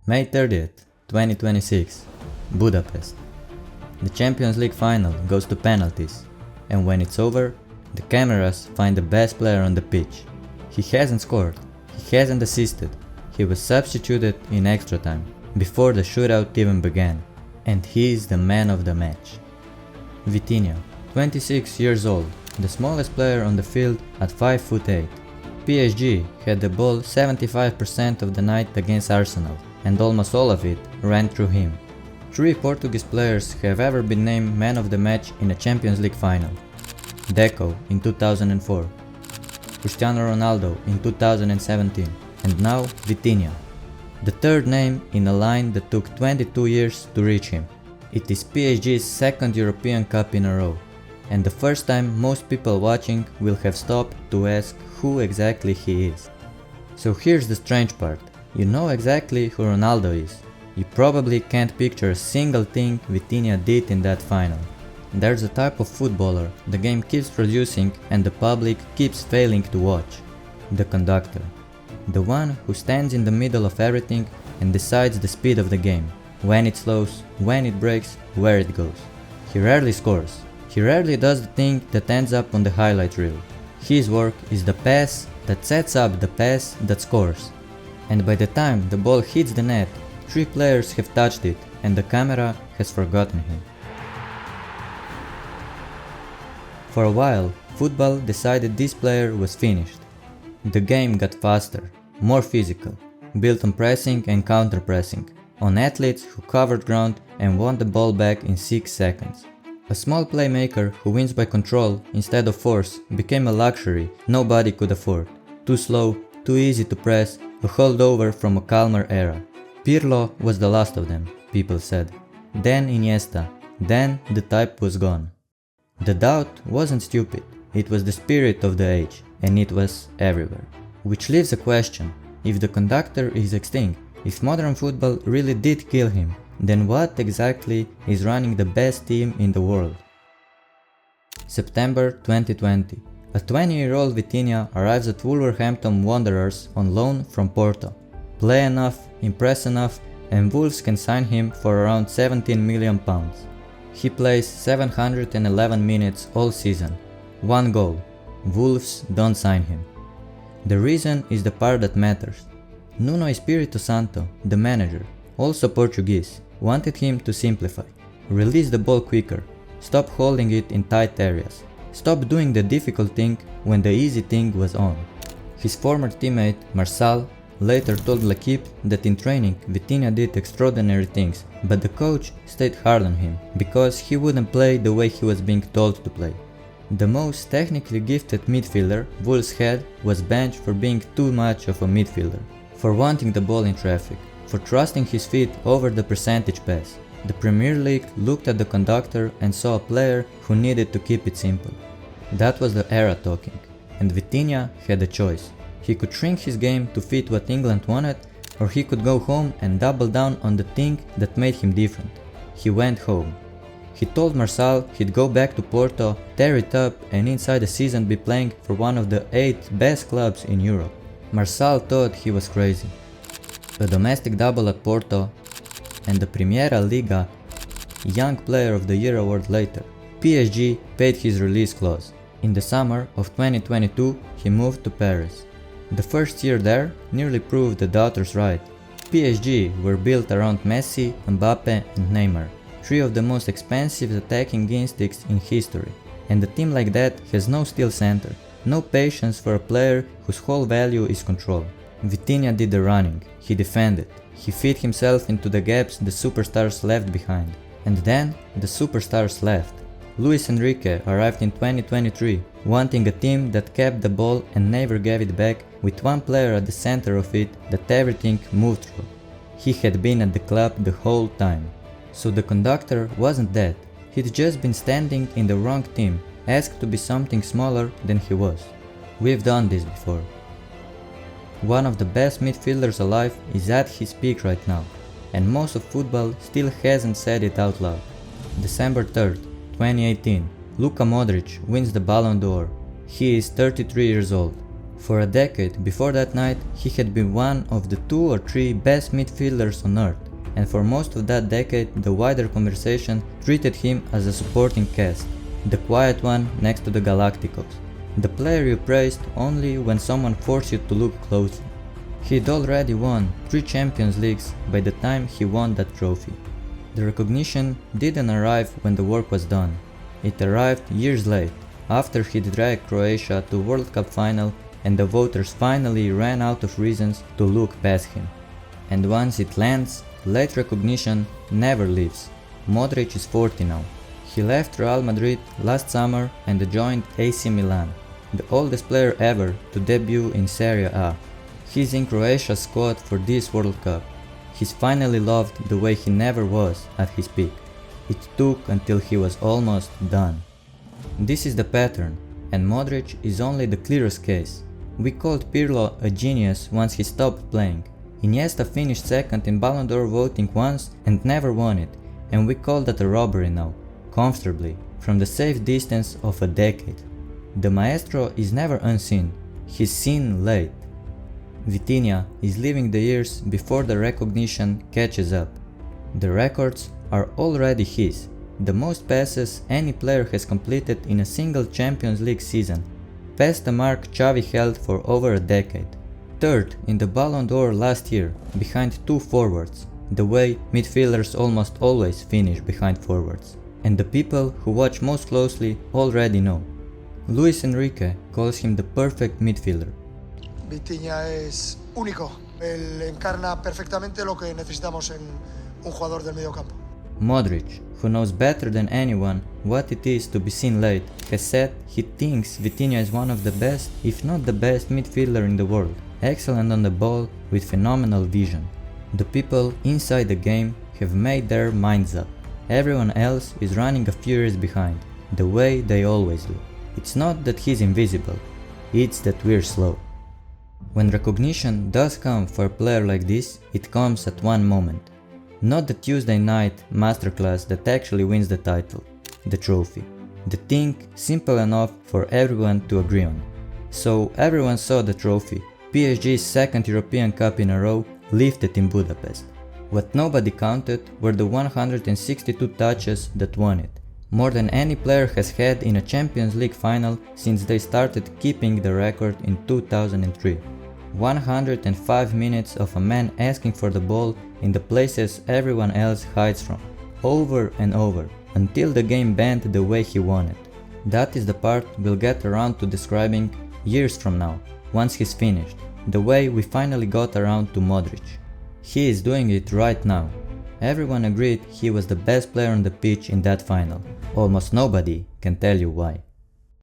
May 30th, 2026, Budapest. The Champions League final goes to penalties, and when it's over, the cameras find the best player on the pitch. He hasn't scored, he hasn't assisted, he was substituted in extra time, before the shootout even began, and he is the man of the match. Vitinha, 26 years old, the smallest player on the field at 5'8". PSG had the ball 75% of the night against Arsenal, and almost all of it ran through him. 3 Portuguese players have ever been named man of the match in a Champions League final. Deco in 2004, Cristiano Ronaldo in 2017, and now Vitinha. The third name in a line that took 22 years to reach him. It is PSG's second European Cup in a row, and the first time most people watching will have stopped to ask who exactly he is. So here's the strange part. You know exactly who Ronaldo is. You probably can't picture a single thing Vitinha did in that final. There's a type of footballer the game keeps producing and the public keeps failing to watch. The conductor. The one who stands in the middle of everything and decides the speed of the game. When it slows, when it breaks, where it goes. He rarely scores. He rarely does the thing that ends up on the highlight reel. His work is the pass that sets up the pass that scores. And by the time the ball hits the net, 3 players have touched it and the camera has forgotten him. For a while, football decided this player was finished. The game got faster, more physical, built on pressing and counter-pressing, on athletes who covered ground and won the ball back in 6 seconds. A small playmaker who wins by control instead of force became a luxury nobody could afford. Too slow, too easy to press, a holdover from a calmer era. Pirlo was the last of them, people said. Then Iniesta, then the type was gone. The doubt wasn't stupid, it was the spirit of the age, and it was everywhere. Which leaves a question: if the conductor is extinct, if modern football really did kill him, then what exactly is running the best team in the world? September 2020. A 20-year-old Vitinha arrives at Wolverhampton Wanderers on loan from Porto. Play enough, impress enough, and Wolves can sign him for around £17 million. He plays 711 minutes all season. 1 goal. Wolves don't sign him. The reason is the part that matters. Nuno Espírito Santo, the manager, also Portuguese, wanted him to simplify. Release the ball quicker. Stop holding it in tight areas. Stop doing the difficult thing when the easy thing was on. His former teammate, Marçal, later told L'Équipe that in training Vitinha did extraordinary things, but the coach stayed hard on him, because he wouldn't play the way he was being told to play. The most technically gifted midfielder Wolves had was benched for being too much of a midfielder, for wanting the ball in traffic, for trusting his feet over the percentage pass. The Premier League looked at the conductor and saw a player who needed to keep it simple. That was the era talking, and Vitinha had a choice. He could shrink his game to fit what England wanted, or he could go home and double down on the thing that made him different. He went home. He told Marçal he'd go back to Porto, tear it up, and inside a season be playing for one of the 8 best clubs in Europe. Marçal thought he was crazy. A domestic double at Porto, and the Primeira Liga Young Player of the Year award later, PSG paid his release clause. In the summer of 2022, he moved to Paris. The first year there nearly proved the doubters right. PSG were built around Messi, Mbappe and Neymar, 3 of the most expensive attacking instincts in history. And a team like that has no steel center, no patience for a player whose whole value is control. Vitinha did the running, he defended, he fit himself into the gaps the superstars left behind. And then the superstars left. Luis Enrique arrived in 2023, wanting a team that kept the ball and never gave it back, with one player at the center of it that everything moved through. He had been at the club the whole time. So the conductor wasn't dead, he'd just been standing in the wrong team, asked to be something smaller than he was. We've done this before. One of the best midfielders alive is at his peak right now, and most of football still hasn't said it out loud. December 3rd, 2018, Luka Modric wins the Ballon d'Or. He is 33 years old. For a decade before that night, he had been one of the 2 or 3 best midfielders on earth, and for most of that decade the wider conversation treated him as a supporting cast, the quiet one next to the Galacticos, the player you praised only when someone forced you to look closely. He'd already won 3 Champions Leagues by the time he won that trophy. The recognition didn't arrive when the work was done. It arrived years late, after he'd dragged Croatia to World Cup final and the voters finally ran out of reasons to look past him. And once it lands, late recognition never leaves. Modric is 40 now. He left Real Madrid last summer and joined AC Milan, the oldest player ever to debut in Serie A. He's in Croatia's squad for this World Cup. He's finally loved the way he never was at his peak. It took until he was almost done. This is the pattern, and Modric is only the clearest case. We called Pirlo a genius once he stopped playing. Iniesta finished second in Ballon d'Or voting once and never won it, and we call that a robbery now, comfortably, from the safe distance of a decade. The Maestro is never unseen, he's seen late. Vitinha is living the years before the recognition catches up. The records are already his, the most passes any player has completed in a single Champions League season, past the mark Xavi held for over a decade. Third in the Ballon d'Or last year, behind 2 forwards, the way midfielders almost always finish behind forwards, and the people who watch most closely already know. Luis Enrique calls him the perfect midfielder. Vitinha es único. Él encarna perfectamente lo que necesitamos en un jugador del medio campo. Modric, who knows better than anyone what it is to be seen late, has said he thinks Vitinha is one of the best, if not the best midfielder in the world, excellent on the ball with phenomenal vision. The people inside the game have made their minds up. Everyone else is running a few years behind, the way they always do. It's not that he's invisible, it's that we're slow. When recognition does come for a player like this, it comes at one moment. Not the Tuesday night masterclass that actually wins the title, the trophy. The thing simple enough for everyone to agree on. So everyone saw the trophy, PSG's 2nd European Cup in a row, lifted in Budapest. What nobody counted were the 162 touches that won it, more than any player has had in a Champions League final since they started keeping the record in 2003. 105 minutes of a man asking for the ball in the places everyone else hides from, over and over, until the game bent the way he won it. That is the part we'll get around to describing years from now, once he's finished, the way we finally got around to Modric. He is doing it right now. Everyone agreed he was the best player on the pitch in that final. Almost nobody can tell you why.